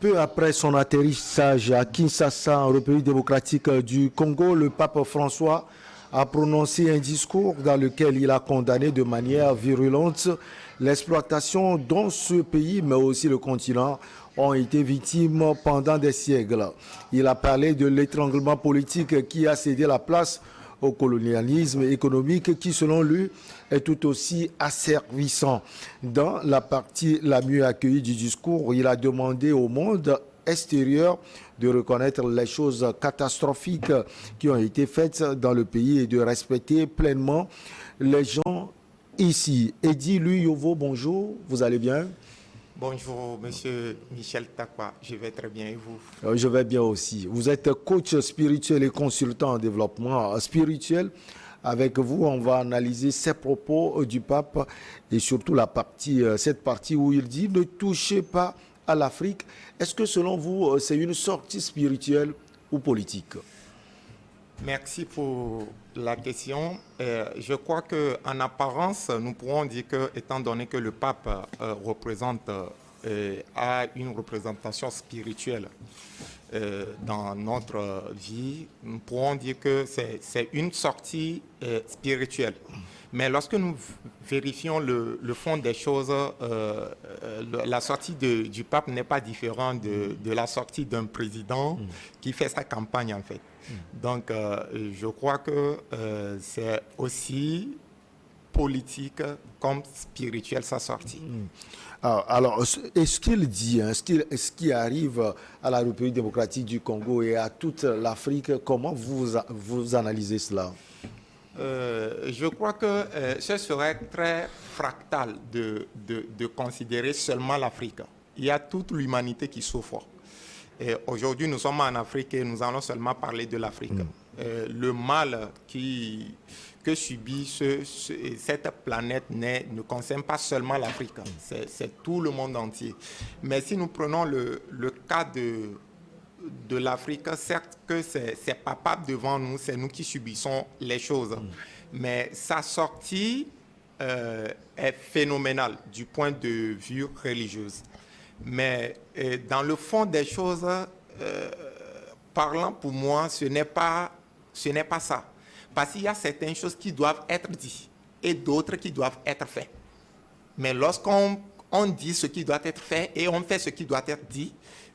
Peu après son atterrissage à Kinshasa, en République démocratique du Congo, le pape François a prononcé un discours dans lequel il a condamné de manière virulente l'exploitation dont ce pays, mais aussi le continent, ont été victimes pendant des siècles. Il a parlé de l'étranglement politique qui a cédé la place au colonialisme économique qui, selon lui, est tout aussi asservissant. Dans la partie la mieux accueillie du discours, il a demandé au monde extérieur de reconnaître les choses catastrophiques qui ont été faites dans le pays et de respecter pleinement les gens ici. Eddy Luyovo, bonjour, vous allez bien? Bonjour, monsieur Michel Takwa, je vais très bien et vous? Je vais bien aussi. Vous êtes coach spirituel et consultant en développement spirituel. Avec vous, on va analyser ces propos du pape et surtout cette partie où il dit « Ne touchez pas à l'Afrique ». Est-ce que selon vous, c'est une sortie spirituelle ou politique? Merci pour la question. Je crois qu'en apparence, nous pourrons dire que, étant donné que le pape a une représentation spirituelle dans notre vie, nous pourrons dire que c'est une sortie spirituelle. Mais lorsque nous vérifions le fond des choses, la sortie du pape n'est pas différente de la sortie d'un président qui fait sa campagne en fait. Donc je crois que c'est aussi politique comme spirituel sa sortie. Alors, est-ce qu'il dit, ce qui arrive à la République démocratique du Congo et à toute l'Afrique, comment vous analysez cela? Je crois que ce serait très fractal de considérer seulement l'Afrique. Il y a toute l'humanité qui souffre. Aujourd'hui, nous sommes en Afrique et nous allons seulement parler de l'Afrique. Le mal que subit cette planète ne concerne pas seulement l'Afrique, c'est tout le monde entier. Mais si nous prenons le cas de l'Afrique, certes que c'est palpable devant nous, c'est nous qui subissons les choses. Mais sa sortie est phénoménale du point de vue religieux. Mais dans le fond des choses, parlant pour moi, ce n'est pas ça. Parce qu'il y a certaines choses qui doivent être dites et d'autres qui doivent être faites. Mais lorsqu'on dit ce qui doit être fait et on fait ce qui doit être dit,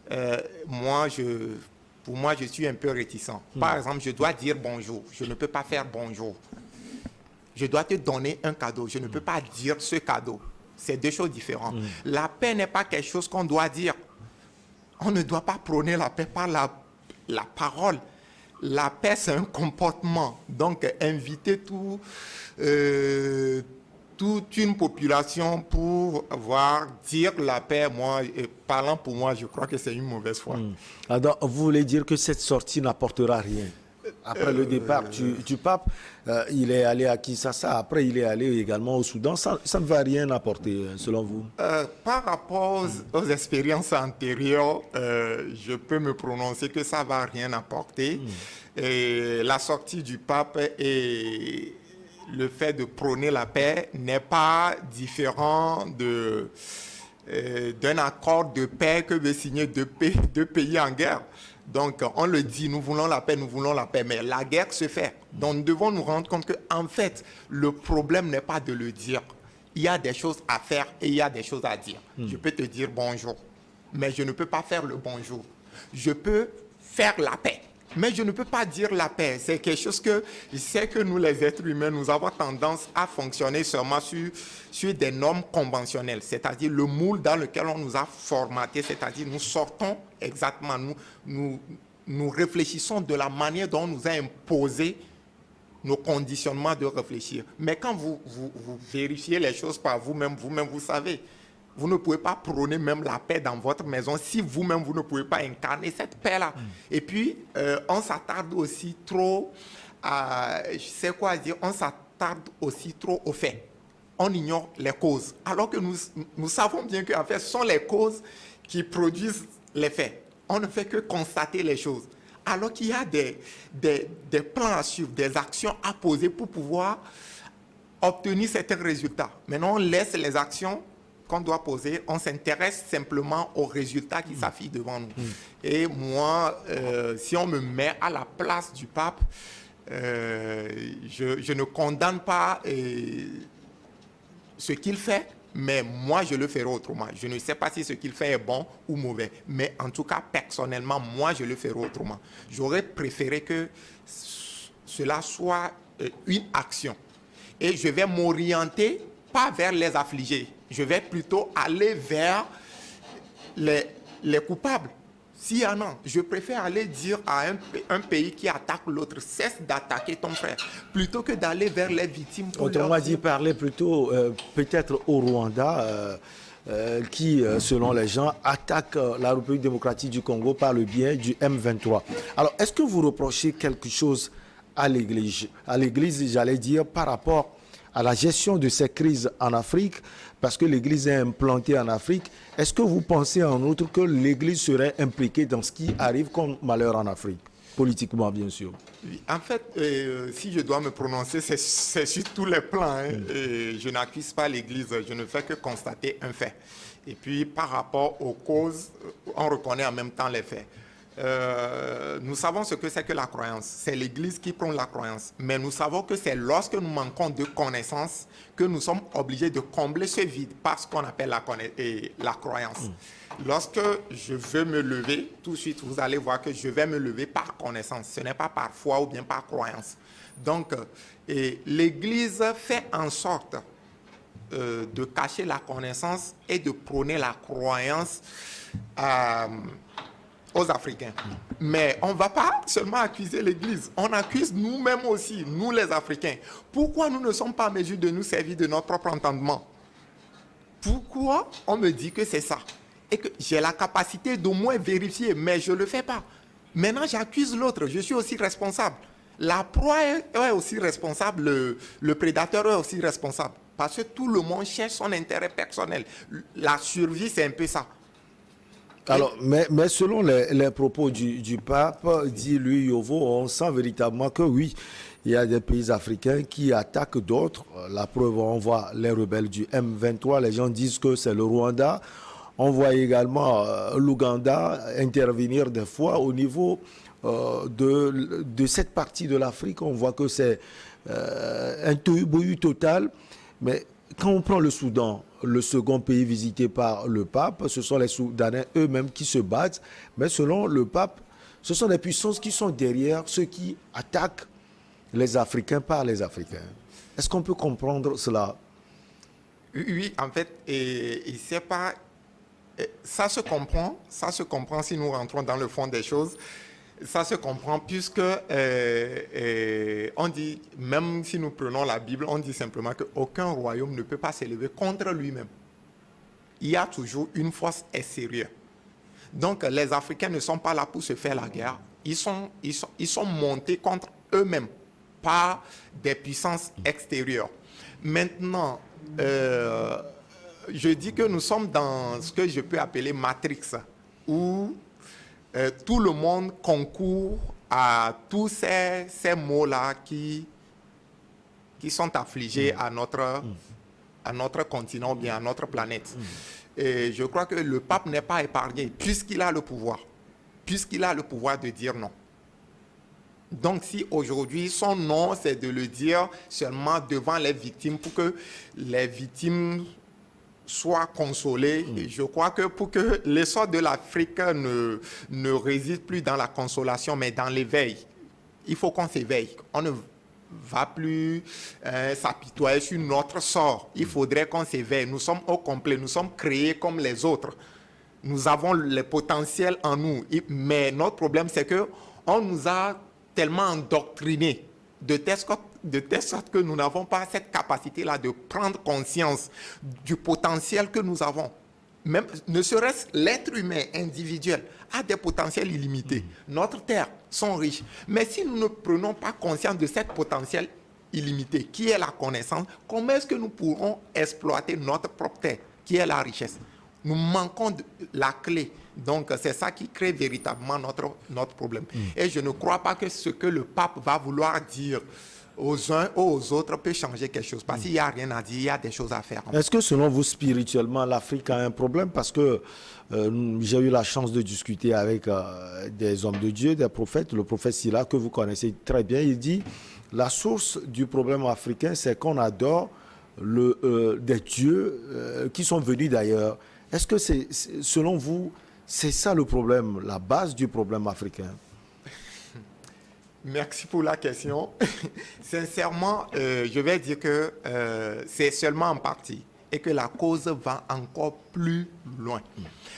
pour moi, je suis un peu réticent. Par exemple, je dois dire bonjour. Je ne peux pas faire bonjour. Je dois te donner un cadeau. Je ne peux pas dire ce cadeau. C'est deux choses différentes. La paix n'est pas quelque chose qu'on doit dire. On ne doit pas prôner la paix par la parole. La paix, c'est un comportement. Donc, inviter toute une population pour dire la paix, parlant pour moi, je crois que c'est une mauvaise foi. Alors, vous voulez dire que cette sortie n'apportera rien? Après le départ du pape, il est allé à Kinshasa, après il est allé également au Soudan. Ça ne va rien apporter, selon vous? Par rapport aux expériences antérieures, je peux me prononcer que ça ne va rien apporter. Et la sortie du pape et le fait de prôner la paix n'est pas différent d'un accord de paix que veut signer deux pays en guerre. Donc, on le dit, nous voulons la paix, mais la guerre se fait. Donc, nous devons nous rendre compte qu'en fait, le problème n'est pas de le dire. Il y a des choses à faire et il y a des choses à dire. Je peux te dire bonjour, mais je ne peux pas faire le bonjour. Je peux faire la paix, mais je ne peux pas dire la paix. C'est quelque chose que je sais que nous, les êtres humains, nous avons tendance à fonctionner seulement sur des normes conventionnelles, c'est-à-dire le moule dans lequel on nous a formaté, c'est-à-dire nous sortons exactement, nous réfléchissons de la manière dont on nous a imposé nos conditionnements de réfléchir. Mais quand vous vérifiez les choses par vous-même, vous savez, vous ne pouvez pas prôner même la paix dans votre maison si vous-même, vous ne pouvez pas incarner cette paix-là. Et puis, on s'attarde aussi trop on s'attarde aussi trop aux faits. On ignore les causes. Alors que nous savons bien qu'en fait, ce sont les causes qui produisent les faits. On ne fait que constater les choses. Alors qu'il y a des plans à suivre, des actions à poser pour pouvoir obtenir certains résultats. Maintenant, on laisse les actions qu'on doit poser, on s'intéresse simplement aux résultats qui s'affichent devant nous. Et moi, si on me met à la place du pape, je ne condamne pas ce qu'il fait, mais moi, je le ferai autrement. Je ne sais pas si ce qu'il fait est bon ou mauvais, mais en tout cas, personnellement, moi, je le ferai autrement. J'aurais préféré que cela soit une action. Et je vais m'orienter, pas vers les affligés, je vais plutôt aller vers les coupables. S'il y en a, je préfère aller dire à un pays qui attaque l'autre, cesse d'attaquer ton frère, plutôt que d'aller vers les victimes. Autrement dit, parler plutôt peut-être au Rwanda, qui, selon les gens, attaque la République démocratique du Congo par le biais du M23. Alors, est-ce que vous reprochez quelque chose à l'Église, j'allais dire, par rapport à la gestion de ces crises en Afrique, parce que l'Église est implantée en Afrique? Est-ce que vous pensez en outre que l'Église serait impliquée dans ce qui arrive comme malheur en Afrique, politiquement bien sûr? En fait, si je dois me prononcer, c'est sur tous les plans. Et je n'accuse pas l'Église, je ne fais que constater un fait. Et puis par rapport aux causes, on reconnaît en même temps les faits. Nous savons ce que c'est que la croyance. C'est l'Église qui prône la croyance. Mais nous savons que c'est lorsque nous manquons de connaissances que nous sommes obligés de combler ce vide par ce qu'on appelle la croyance. Lorsque je veux me lever, tout de suite, vous allez voir que je vais me lever par connaissance. Ce n'est pas par foi ou bien par croyance. Donc, l'Église fait en sorte de cacher la connaissance et de prôner la croyance aux Africains. Mais on ne va pas seulement accuser l'Église, on accuse nous-mêmes aussi, nous les Africains. Pourquoi nous ne sommes pas en mesure de nous servir de notre propre entendement? Pourquoi on me dit que c'est ça? Et que j'ai la capacité d'au moins vérifier, mais je ne le fais pas. Maintenant, j'accuse l'autre, je suis aussi responsable. La proie est aussi responsable, le prédateur est aussi responsable. Parce que tout le monde cherche son intérêt personnel. La survie, c'est un peu ça. Alors, mais selon les propos du pape, dit lui Yovo, on sent véritablement que oui, il y a des pays africains qui attaquent d'autres. La preuve, on voit les rebelles du M23, les gens disent que c'est le Rwanda. On voit également l'Ouganda intervenir des fois au niveau de cette partie de l'Afrique. On voit que c'est un tohu-bohu total. Mais quand on prend le Soudan, le second pays visité par le pape, ce sont les Soudanais eux-mêmes qui se battent. Mais selon le pape, ce sont les puissances qui sont derrière ceux qui attaquent les Africains par les Africains. Est-ce qu'on peut comprendre cela? Oui, en fait, il sait pas. Ça se comprend si nous rentrons dans le fond des choses. Ça se comprend puisque on dit, même si nous prenons la Bible, on dit simplement qu'aucun royaume ne peut pas s'élever contre lui-même. Il y a toujours une force extérieure. Donc les Africains ne sont pas là pour se faire la guerre. Ils sont montés contre eux-mêmes par des puissances extérieures. Maintenant, je dis que nous sommes dans ce que je peux appeler Matrix, où tout le monde concourt à tous ces mots-là qui sont affligés à notre continent ou bien à notre planète. Et je crois que le pape n'est pas épargné puisqu'il a le pouvoir de dire non. Donc si aujourd'hui son non, c'est de le dire seulement devant les victimes pour que les victimes soient consolées, et je crois que pour que l'essor de l'Afrique ne réside plus dans la consolation mais dans l'éveil, il faut qu'on s'éveille. On ne va plus s'apitoyer sur notre sort. Il faudrait qu'on s'éveille. Nous sommes au complet, nous sommes créés comme les autres. Nous avons le potentiel en nous. Mais notre problème, c'est qu'on nous a tellement endoctrinés de telle sorte que nous n'avons pas cette capacité-là de prendre conscience du potentiel que nous avons. Même, ne serait-ce l'être humain individuel a des potentiels illimités. Notre terre sont riches. Mais si nous ne prenons pas conscience de cette potentiel illimité, qui est la connaissance, comment est-ce que nous pourrons exploiter notre propre terre, qui est la richesse? Nous manquons de la clé. Donc, c'est ça qui crée véritablement notre problème. Et je ne crois pas que ce que le pape va vouloir dire aux uns ou aux autres peut changer quelque chose. Parce qu'il n'y a rien à dire, il y a des choses à faire. Est-ce que selon vous, spirituellement, l'Afrique a un problème? Parce que j'ai eu la chance de discuter avec des hommes de Dieu, des prophètes. Le prophète Sila, que vous connaissez très bien, il dit la source du problème africain, c'est qu'on adore des dieux qui sont venus d'ailleurs. Est-ce que selon vous, c'est ça le problème, la base du problème africain? Merci pour la question. Sincèrement, je vais dire que c'est seulement en partie et que la cause va encore plus loin.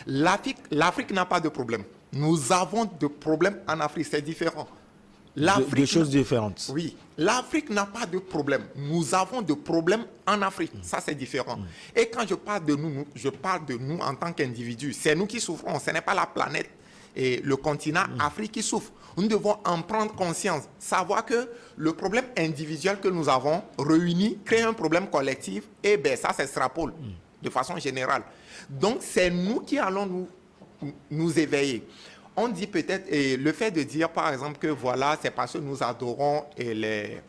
L'Afrique n'a pas de problème. Nous avons des problèmes en Afrique, c'est différent. Des choses différentes. Oui, l'Afrique n'a pas de problème. Nous avons des problèmes en Afrique, ça c'est différent. Et quand je parle de nous, je parle de nous en tant qu'individus. C'est nous qui souffrons, ce n'est pas la planète et le continent Afrique qui souffre. Nous devons en prendre conscience, savoir que le problème individuel que nous avons réuni crée un problème collectif et ben ça s'extrapole de façon générale. Donc c'est nous qui allons nous éveiller. On dit peut-être, et le fait de dire par exemple que voilà, c'est parce que nous adorons les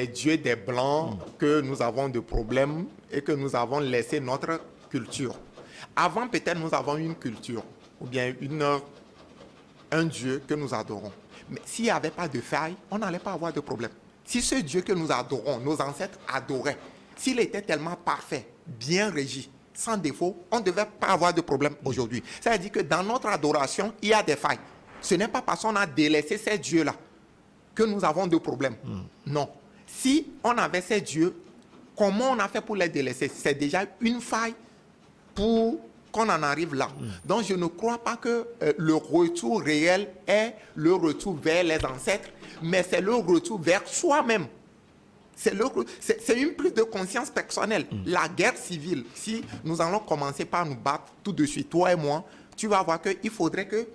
dieux des Blancs que nous avons des problèmes et que nous avons laissé notre culture. Avant peut-être nous avons une culture ou bien un Dieu que nous adorons. Mais s'il n'y avait pas de faille, on n'allait pas avoir de problème. Si ce Dieu que nous adorons, nos ancêtres adoraient, s'il était tellement parfait, bien régi, sans défaut, on ne devait pas avoir de problème aujourd'hui. C'est-à-dire que dans notre adoration, il y a des failles. Ce n'est pas parce qu'on a délaissé ces dieux-là que nous avons de problèmes. Non. Si on avait ces dieux, comment on a fait pour les délaisser? C'est déjà une faille pour qu'on en arrive là. Donc je ne crois pas que le retour réel est le retour vers les ancêtres, mais c'est le retour vers soi-même. C'est une prise de conscience personnelle. La guerre civile, si nous allons commencer par nous battre tout de suite, toi et moi, tu vas voir qu'il faudrait que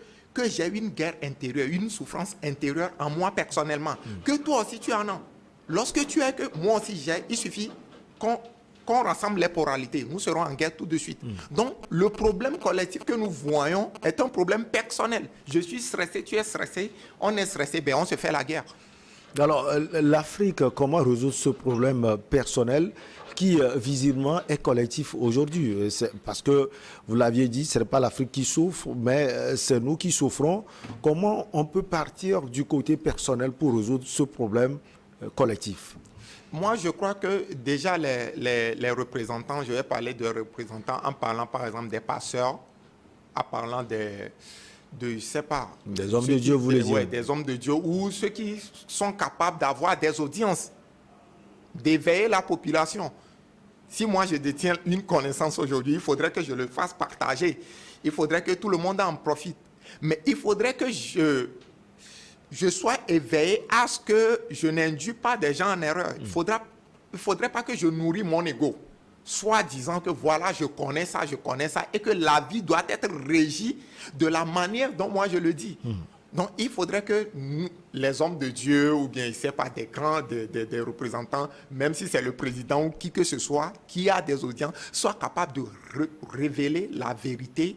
j'ai une guerre intérieure, une souffrance intérieure en moi personnellement. Que toi aussi tu en as. Lorsque tu es que moi aussi j'ai, il suffit qu'on rassemble les polarités. Nous serons en guerre tout de suite. Donc, le problème collectif que nous voyons est un problème personnel. Je suis stressé, tu es stressé, on est stressé, ben on se fait la guerre. Alors, l'Afrique, comment résoudre ce problème personnel qui, visiblement, est collectif aujourd'hui? Parce que, vous l'aviez dit, ce n'est pas l'Afrique qui souffre, mais c'est nous qui souffrons. Comment on peut partir du côté personnel pour résoudre ce problème collectif? Moi, je crois que déjà les représentants, je vais parler de représentants en parlant par exemple des pasteurs, en parlant je sais pas. Des hommes de Dieu, vous voulez dire? Oui, des hommes de Dieu ou ceux qui sont capables d'avoir des audiences, d'éveiller la population. Si moi je détiens une connaissance aujourd'hui, il faudrait que je le fasse partager. Il faudrait que tout le monde en profite. Mais il faudrait que je sois éveillé à ce que je n'induis pas des gens en erreur. Il ne faudrait pas que je nourris mon ego, soit disant que voilà, je connais ça, et que la vie doit être régie de la manière dont moi je le dis. Donc, il faudrait que nous, les hommes de Dieu, ou bien, je ne sais pas, des grands, des représentants, même si c'est le président ou qui que ce soit, qui a des audiences, soient capables de révéler la vérité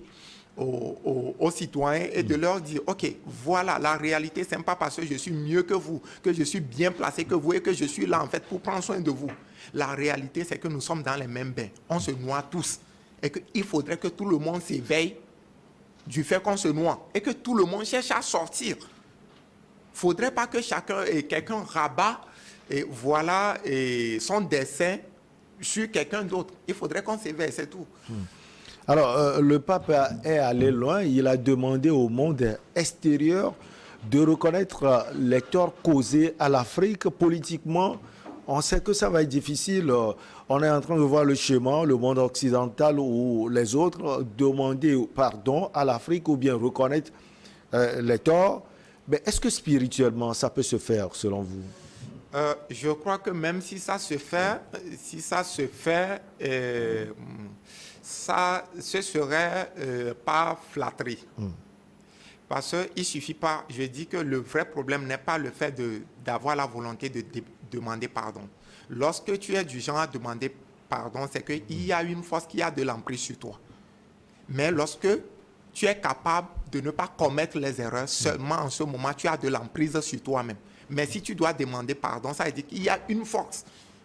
aux citoyens et de leur dire, OK, voilà, la réalité, ce n'est pas parce que je suis mieux que vous, que je suis bien placé que vous et que je suis là, en fait, pour prendre soin de vous. La réalité, c'est que nous sommes dans les mêmes bains. On se noie tous. Et qu'il faudrait que tout le monde s'éveille du fait qu'on se noie et que tout le monde cherche à sortir. Il ne faudrait pas que quelqu'un rabat et voilà, et son dessein sur quelqu'un d'autre. Il faudrait qu'on s'éveille, c'est tout. Alors, le pape est allé loin. Il a demandé au monde extérieur de reconnaître les torts causés à l'Afrique politiquement. On sait que ça va être difficile. On est en train de voir le schéma, le monde occidental ou les autres, demander pardon à l'Afrique ou bien reconnaître les torts. Mais est-ce que spirituellement, ça peut se faire, selon vous? Je crois que même si ça se fait, ça ce serait pas flatterie. Parce qu'il ne suffit pas, je dis que le vrai problème n'est pas le fait d'avoir la volonté de demander pardon. Lorsque tu es du genre à demander pardon, c'est qu'il y a une force qui a de l'emprise sur toi. Mais lorsque tu es capable de ne pas commettre les erreurs, seulement en ce moment, tu as de l'emprise sur toi-même. Mais si tu dois demander pardon, ça veut dire qu'il y a une force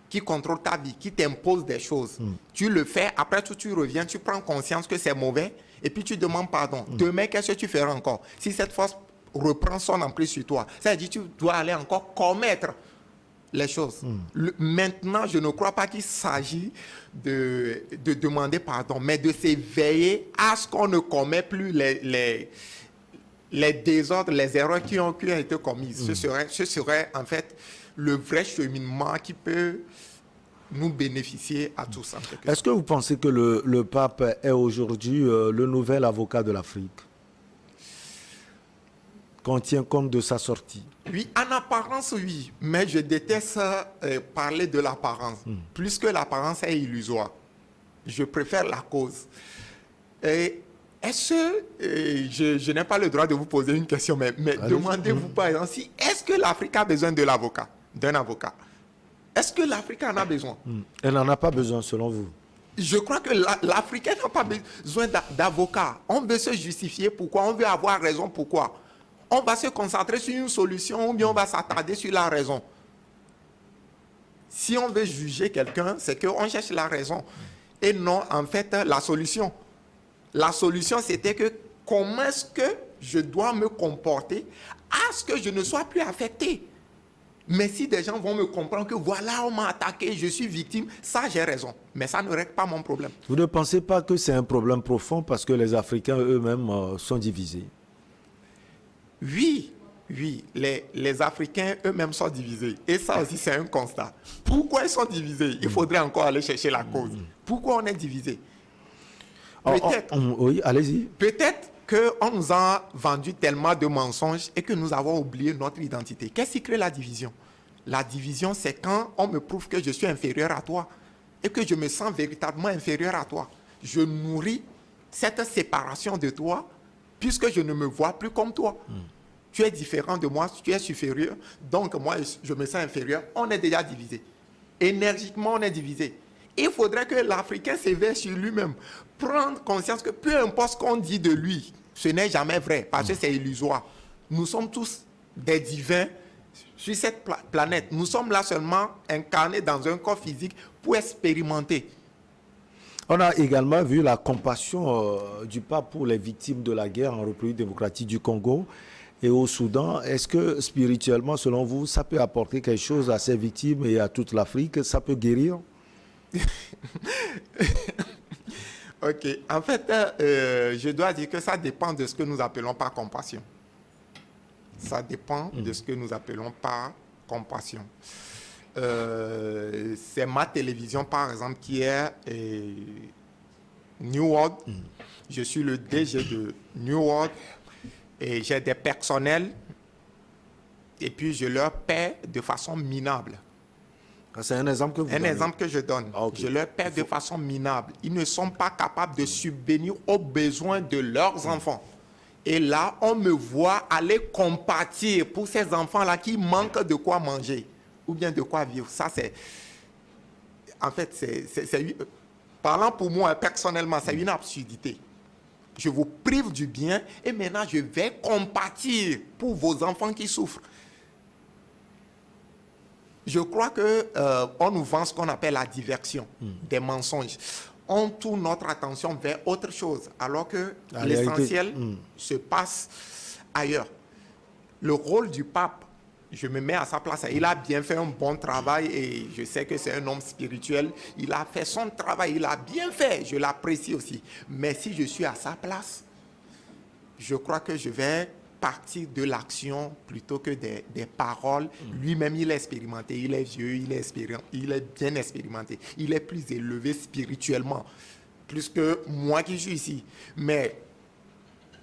qui contrôle ta vie, qui t'impose des choses. Tu le fais, après tu reviens, tu prends conscience que c'est mauvais, et puis tu demandes pardon. Demain, qu'est-ce que tu feras encore? Si cette force reprend son emprise sur toi, ça veut dire que tu dois aller encore commettre les choses. Maintenant, je ne crois pas qu'il s'agit de demander pardon, mais de s'éveiller à ce qu'on ne commet plus les désordres, les erreurs qui ont été commises. Ce serait en fait le vrai cheminement qui peut nous bénéficier à tous. Est-ce que vous pensez que le pape est aujourd'hui le nouvel avocat de l'Afrique? Qu'on tient compte de sa sortie? Oui, en apparence, oui. Mais je déteste parler de l'apparence. Plus que l'apparence est illusoire. Je préfère la cause. Est-ce que, je n'ai pas le droit de vous poser une question, mais demandez-vous par exemple, est-ce que l'Afrique a besoin de l'avocat, d'un avocat? Est-ce que l'Afrique en a besoin? Elle n'en a pas besoin, selon vous? Je crois que l'Africain n'a pas besoin d'avocat. On veut se justifier pourquoi, on veut avoir raison pourquoi. On va se concentrer sur une solution ou bien on va s'attarder sur la raison. Si on veut juger quelqu'un, c'est qu'on cherche la raison. Et non, en fait, la solution. La solution, c'était que comment est-ce que je dois me comporter à ce que je ne sois plus affecté. Mais si des gens vont me comprendre que voilà, on m'a attaqué, je suis victime, ça j'ai raison. Mais ça ne règle pas mon problème. Vous ne pensez pas que c'est un problème profond parce que les Africains eux-mêmes sont divisés? Oui, les Africains eux-mêmes sont divisés. Et ça aussi, c'est un constat. Pourquoi ils sont divisés? Il faudrait encore aller chercher la cause. Pourquoi on est divisés? Oui, allez-y. Peut-être qu'on nous a vendu tellement de mensonges et que nous avons oublié notre identité. Qu'est-ce qui crée la division? La division, c'est quand on me prouve que je suis inférieur à toi et que je me sens véritablement inférieur à toi. Je nourris cette séparation de toi puisque je ne me vois plus comme toi. Tu es différent de moi, tu es supérieur, donc moi je me sens inférieur. On est déjà divisé. Énergiquement, on est divisé. Il faudrait que l'Africain s'éveille sur lui-même, prendre conscience que peu importe ce qu'on dit de lui, ce n'est jamais vrai, parce que c'est illusoire. Nous sommes tous des divins sur cette planète. Nous sommes là seulement incarnés dans un corps physique pour expérimenter. On a également vu la compassion du pape pour les victimes de la guerre en République démocratique du Congo et au Soudan. Est-ce que spirituellement, selon vous, ça peut apporter quelque chose à ces victimes et à toute l'Afrique? Ça peut guérir? Ok. En fait, je dois dire que ça dépend de ce que nous appelons par compassion. Ça dépend de ce que nous appelons par compassion. C'est ma télévision, par exemple, qui est New World. Je suis le DG de New World et j'ai des personnels et puis je leur paie de façon minable. C'est un exemple que vous donnez. Un exemple que je donne. Ah, okay. Je leur paie de façon minable. Ils ne sont pas capables de subvenir aux besoins de leurs enfants. Et là, on me voit aller compatir pour ces enfants-là qui manquent de quoi manger ou bien de quoi vivre. Ça, c'est... En fait, parlant pour moi, personnellement, c'est une absurdité. Je vous prive du bien et maintenant, je vais compatir pour vos enfants qui souffrent. Je crois qu'on nous vend ce qu'on appelle la diversion, des mensonges. On tourne notre attention vers autre chose, alors que l'essentiel se passe ailleurs. Le rôle du pape, je me mets à sa place. Il a bien fait un bon travail et je sais que c'est un homme spirituel. Il a fait son travail, il a bien fait, je l'apprécie aussi. Mais si je suis à sa place, je crois que je vais partir de l'action plutôt que des paroles. Lui-même, il est expérimenté, il est vieux, il est bien expérimenté. Il est plus élevé spirituellement, plus que moi qui suis ici. Mais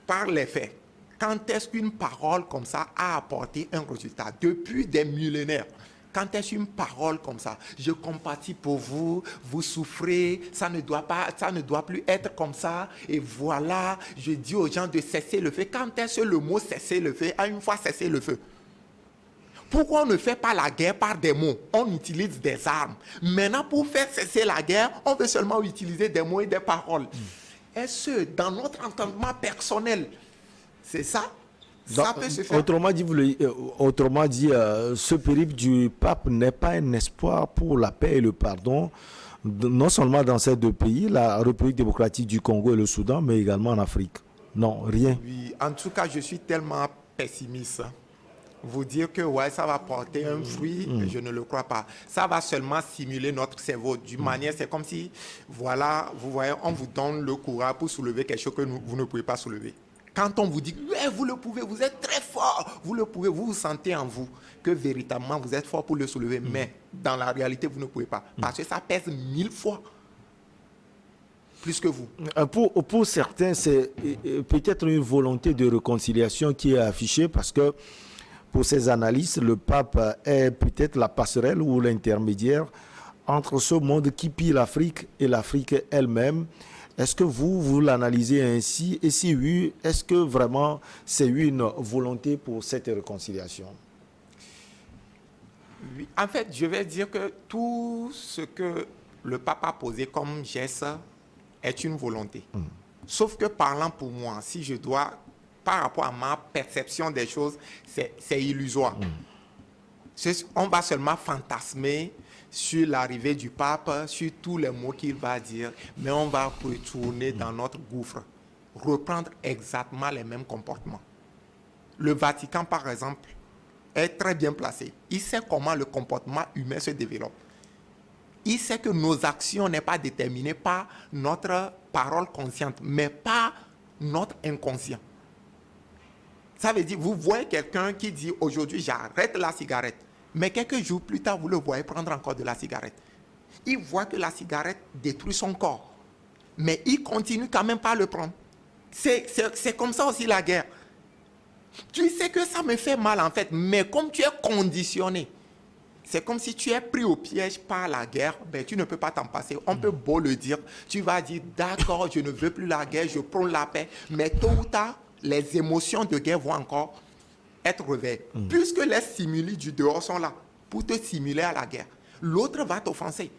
par les faits, quand est-ce qu'une parole comme ça a apporté un résultat? Depuis des millénaires. Quand est-ce qu'une parole comme ça? Je compatis pour vous, vous souffrez, ça ne doit plus être comme ça. Et voilà, je dis aux gens de cesser le feu. Quand est-ce que le mot cesser le feu a une fois cessé le feu? Pourquoi on ne fait pas la guerre par des mots? On utilise des armes. Maintenant, pour faire cesser la guerre, on veut seulement utiliser des mots et des paroles. Est-ce que dans notre entendement personnel, c'est ça? Ça peut se faire. Autrement dit, ce périple du pape n'est pas un espoir pour la paix et le pardon, non seulement dans ces deux pays, la République démocratique du Congo et le Soudan, mais également en Afrique. Non, rien. Oui, en tout cas, je suis tellement pessimiste. Vous dire que ouais, ça va porter un fruit, je ne le crois pas. Ça va seulement stimuler notre cerveau. D'une manière, c'est comme si, voilà, vous voyez, on vous donne le courage pour soulever quelque chose que vous ne pouvez pas soulever. Quand on vous dit, ouais, vous le pouvez, vous êtes très fort, vous le pouvez, vous vous sentez en vous que véritablement vous êtes fort pour le soulever, mais dans la réalité, vous ne pouvez pas. Parce que ça pèse 1000 fois plus que vous. Pour certains, c'est peut-être une volonté de réconciliation qui est affichée parce que pour ces analystes, le pape est peut-être la passerelle ou l'intermédiaire entre ce monde qui pille l'Afrique et l'Afrique elle-même. Est-ce que vous l'analysez ainsi? Et si oui, est-ce que vraiment c'est une volonté pour cette réconciliation? Oui. En fait, je vais dire que tout ce que le pape a posé comme geste est une volonté. Sauf que parlant pour moi, si je dois, par rapport à ma perception des choses, c'est illusoire. On va seulement fantasmer sur l'arrivée du pape, sur tous les mots qu'il va dire, mais on va retourner dans notre gouffre, reprendre exactement les mêmes comportements. Le Vatican, par exemple, est très bien placé. Il sait comment le comportement humain se développe. Il sait que nos actions n'est pas déterminées par notre parole consciente, mais par notre inconscient. Ça veut dire, vous voyez quelqu'un qui dit aujourd'hui j'arrête la cigarette, mais quelques jours plus tard, vous le voyez prendre encore de la cigarette. Il voit que la cigarette détruit son corps, mais il continue quand même pas le prendre. C'est comme ça aussi la guerre. Tu sais que ça me fait mal en fait, mais comme tu es conditionné, c'est comme si tu es pris au piège par la guerre, ben, tu ne peux pas t'en passer. On peut beau le dire, tu vas dire d'accord, je ne veux plus la guerre, je prends la paix, mais tôt ou tard, les émotions de guerre vont encore être réveillées. Puisque les stimuli du dehors sont là pour te stimuler à la guerre. L'autre va t'offenser.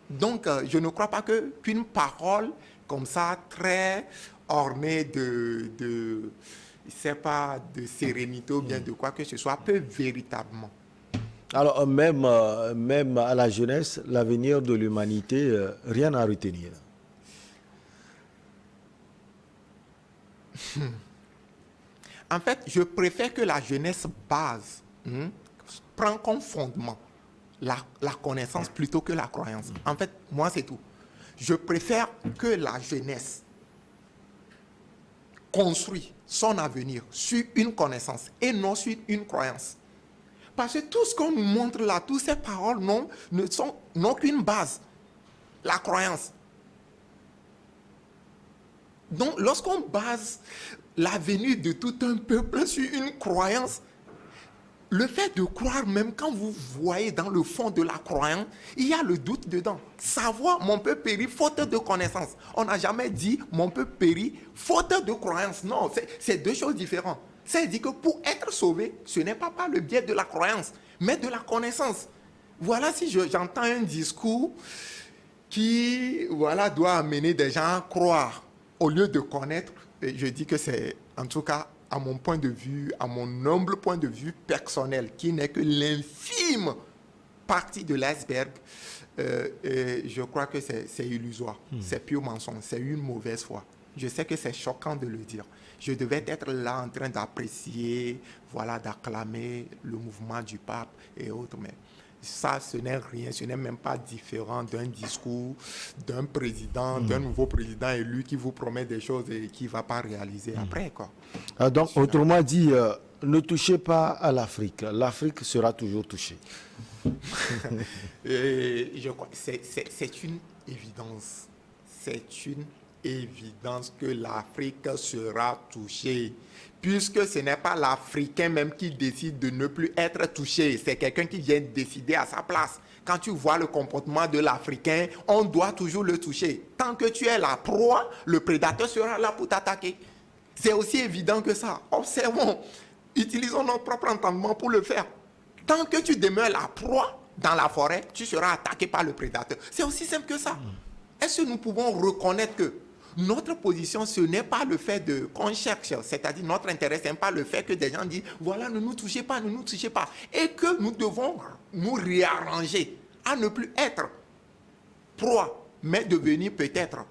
Donc, je ne crois pas qu'une parole comme ça, très ornée je sais pas, de sérénité ou bien de quoi que ce soit, peut véritablement. Alors, même à la jeunesse, l'avenir de l'humanité, rien à retenir. En fait, je préfère que la jeunesse base prend comme fondement la connaissance plutôt que la croyance. En fait, moi, c'est tout. Je préfère que la jeunesse construit son avenir sur une connaissance et non sur une croyance. Parce que tout ce qu'on nous montre là, toutes ces paroles n'ont qu'une base, la croyance. Donc, lorsqu'on base l'avenir de tout un peuple sur une croyance, le fait de croire, même quand vous voyez dans le fond de la croyance, il y a le doute dedans. Savoir, mon peuple périt faute de connaissance. On n'a jamais dit, mon peuple périt faute de croyance. Non, c'est deux choses différentes. C'est-à-dire que pour être sauvé, ce n'est pas par le biais de la croyance, mais de la connaissance. Voilà, si j'entends un discours qui doit amener des gens à croire au lieu de connaître, je dis que c'est, en tout cas, à mon point de vue, à mon humble point de vue personnel, qui n'est que l'infime partie de l'iceberg, je crois que c'est illusoire, c'est pur mensonge, c'est une mauvaise foi. Je sais que c'est choquant de le dire. Je devais être là en train d'apprécier, d'acclamer le mouvement du pape et autres, mais ça, ce n'est rien, ce n'est même pas différent d'un discours d'un président, d'un nouveau président élu qui vous promet des choses et qui ne va pas réaliser après, quoi. Donc, autrement dit, ne touchez pas à l'Afrique. L'Afrique sera toujours touchée. Je crois que c'est une évidence. C'est une évidence que l'Afrique sera touchée. Puisque ce n'est pas l'Africain même qui décide de ne plus être touché, c'est quelqu'un qui vient décider à sa place. Quand tu vois le comportement de l'Africain, on doit toujours le toucher. Tant que tu es la proie, le prédateur sera là pour t'attaquer. C'est aussi évident que ça. Observons, utilisons notre propre entendement pour le faire. Tant que tu demeures la proie dans la forêt, tu seras attaqué par le prédateur. C'est aussi simple que ça. Est-ce que nous pouvons reconnaître que Notre position, ce n'est pas le fait qu'on cherche, c'est-à-dire notre intérêt, ce n'est pas le fait que des gens disent, voilà, ne nous touchez pas, ne nous touchez pas. Et que nous devons nous réarranger à ne plus être proie, mais devenir peut-être,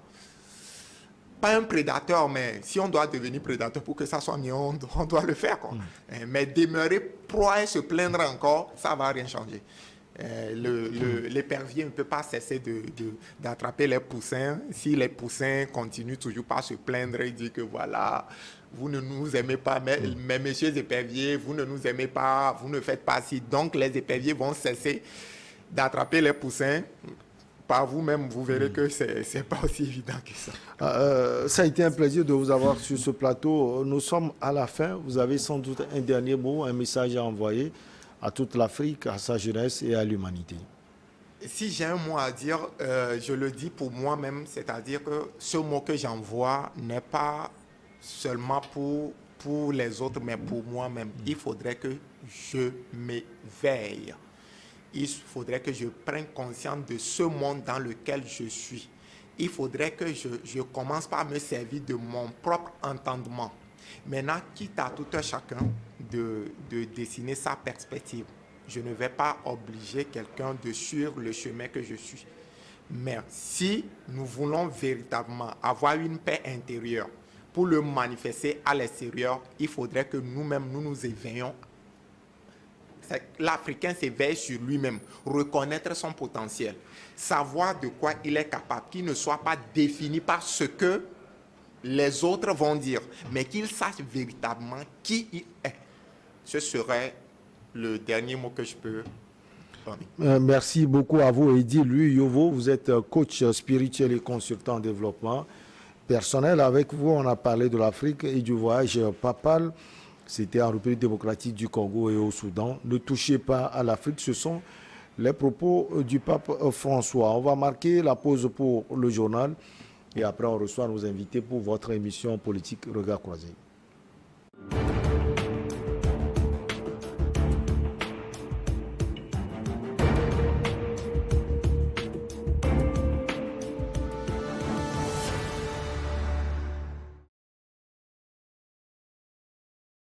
pas un prédateur, mais si on doit devenir prédateur pour que ça soit mieux, on doit le faire, quoi. Mais demeurer proie et se plaindre encore, ça ne va rien changer. L'épervier ne peut pas cesser d'attraper les poussins. Si les poussins continuent toujours pas à se plaindre et dire que voilà, vous ne nous aimez pas, mais messieurs éperviers, vous ne nous aimez pas, vous ne faites pas ci. Donc les éperviers vont cesser d'attraper les poussins. Par vous-même, vous verrez que ce n'est pas aussi évident que ça. Ça a été un plaisir de vous avoir sur ce plateau. Nous sommes à la fin. Vous avez sans doute un dernier mot, un message à envoyer à toute l'Afrique, à sa jeunesse et à l'humanité. Si j'ai un mot à dire, je le dis pour moi-même, c'est-à-dire que ce mot que j'envoie n'est pas seulement pour les autres, mais pour moi-même. Il faudrait que je m'éveille. Il faudrait que je prenne conscience de ce monde dans lequel je suis. Il faudrait que je commence par me servir de mon propre entendement. Maintenant, quitte à tout un chacun de dessiner sa perspective. Je ne vais pas obliger quelqu'un de suivre le chemin que je suis. Mais si nous voulons véritablement avoir une paix intérieure pour le manifester à l'extérieur, il faudrait que nous-mêmes, nous nous éveillons. L'Africain s'éveille sur lui-même, reconnaître son potentiel, savoir de quoi il est capable, qu'il ne soit pas défini par ce que les autres vont dire, mais qu'il sache véritablement qui il est. Ce serait le dernier mot que je peux donner. Merci beaucoup à vous, Eddy Louis Yovo. Vous êtes coach spirituel et consultant en développement personnel. Avec vous, on a parlé de l'Afrique et du voyage papal. C'était en République démocratique du Congo et au Soudan. Ne touchez pas à l'Afrique, ce sont les propos du pape François. On va marquer la pause pour le journal et après on reçoit nos invités pour votre émission politique Regard croisé.